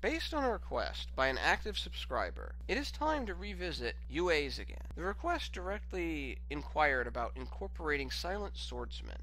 Based on a request by an active subscriber, it is time to revisit UAs again. The request directly inquired about incorporating Silent Swordsman.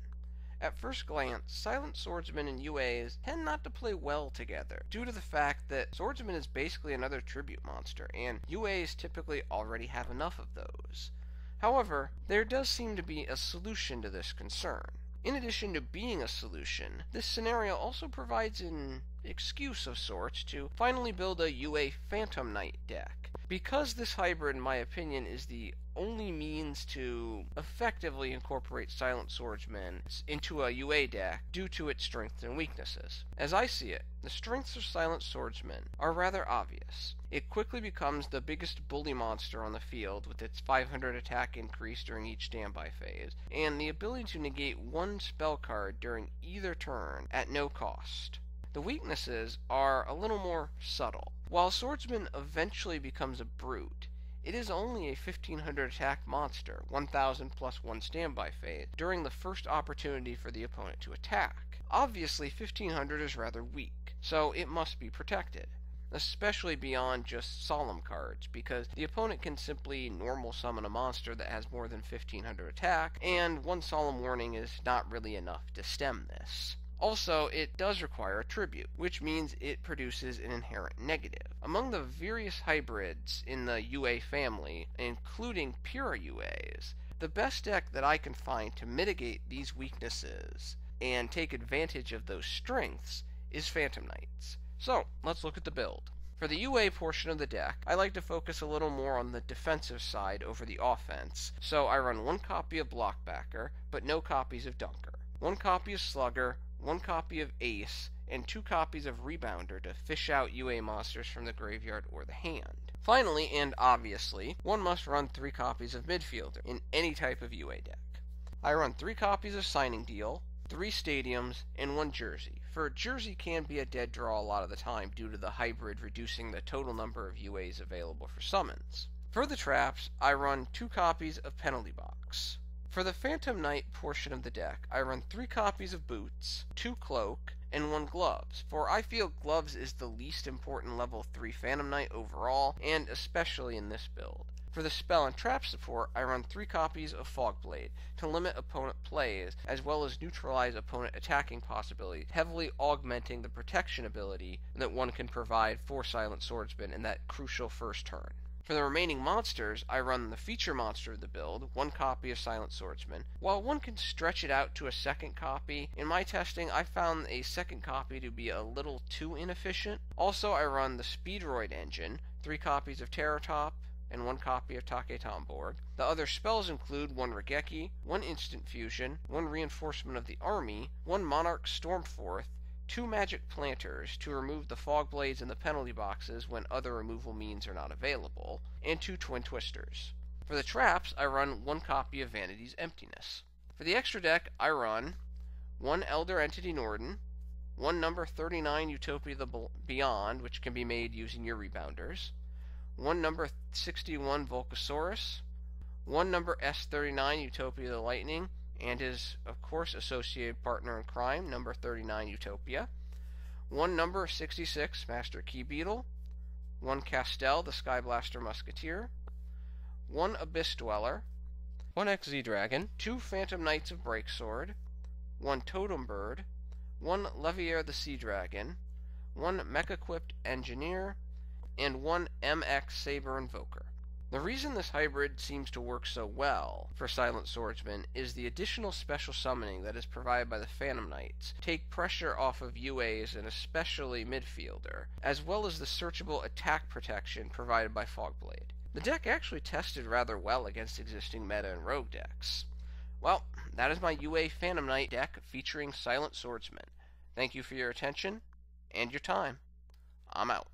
At first glance, Silent Swordsman and UAs tend not to play well together, due to the fact that Swordsman is basically another tribute monster, and UAs typically already have enough of those. However, there does seem to be a solution to this concern. In addition to being a solution, this scenario also provides an excuse of sorts to finally build a UA Phantom Knight deck. Because this hybrid, in my opinion, is the only means to effectively incorporate Silent Swordsman into a UA deck due to its strengths and weaknesses. As I see it, the strengths of Silent Swordsman are rather obvious. It quickly becomes the biggest bully monster on the field with its 500 attack increase during each standby phase, and the ability to negate one spell card during either turn at no cost. The weaknesses are a little more subtle. While Swordsman eventually becomes a brute, it is only a 1500 attack monster, 1000 plus 1 standby phase, during the first opportunity for the opponent to attack. Obviously 1500 is rather weak, so it must be protected, especially beyond just solemn cards, because the opponent can simply normal summon a monster that has more than 1500 attack, and one solemn warning is not really enough to stem this. Also, it does require a tribute, which means it produces an inherent negative. Among the various hybrids in the UA family, including pure UAs, the best deck that I can find to mitigate these weaknesses and take advantage of those strengths is Phantom Knights. So, let's look at the build. For the UA portion of the deck, I like to focus a little more on the defensive side over the offense, so I run one copy of Blockbacker, but no copies of Dunker, one copy of Slugger, one copy of Ace, and 2 copies of Rebounder to fish out UA monsters from the graveyard or the hand. Finally, and obviously, one must run 3 copies of Midfielder in any type of UA deck. I run 3 copies of Signing Deal, 3 Stadiums, and 1 Jersey. For Jersey can be a dead draw a lot of the time due to the hybrid reducing the total number of UAs available for summons. For the traps, I run 2 copies of Penalty Box. For the Phantom Knight portion of the deck, I run 3 copies of Boots, 2 Cloak, and 1 Gloves, for I feel Gloves is the least important level 3 Phantom Knight overall, and especially in this build. For the spell and trap support, I run 3 copies of Fogblade to limit opponent plays, as well as neutralize opponent attacking possibilities, heavily augmenting the protection ability that one can provide for Silent Swordsman in that crucial first turn. For the remaining monsters, I run the feature monster of the build, 1 copy of Silent Swordsman. While one can stretch it out to a second copy, in my testing I found a second copy to be a little too inefficient. Also, I run the Speedroid engine, 3 copies of Terrortop, and 1 copy of Taketomborg. The other spells include 1 Raigeki, 1 Instant Fusion, 1 Reinforcement of the Army, 1 Monarchs Stormforth, 2 Magic Planters to remove the Fog Blades and the penalty boxes when other removal means are not available, and 2 Twin Twisters. For the traps, I run 1 copy of Vanity's Emptiness. For the extra deck, I run 1 Elder Entity Norden, 1 number 39 Utopia the Beyond, which can be made using your Rebounders, 1 number 61 Volcasaurus, 1 number S39 Utopia the Lightning, and his, of course, associated partner in crime, number 39 Utopia, 1 number 66 Master Key Beatle, 1 Castel the Skyblaster Musketeer, 1 Abyss Dweller, 1 XZ Dragon, 2 Phantom Knights of Breaksword, 1 Totem Bird, 1 Levier the Sea Dragon, 1 Mech-equipped Engineer, and 1 MX Saber Invoker. The reason this hybrid seems to work so well for Silent Swordsman is the additional special summoning that is provided by the Phantom Knights take pressure off of UAs and especially Midfielder, as well as the searchable attack protection provided by Fogblade. The deck actually tested rather well against existing meta and rogue decks. Well, that is my UA Phantom Knight deck featuring Silent Swordsman. Thank you for your attention and your time. I'm out.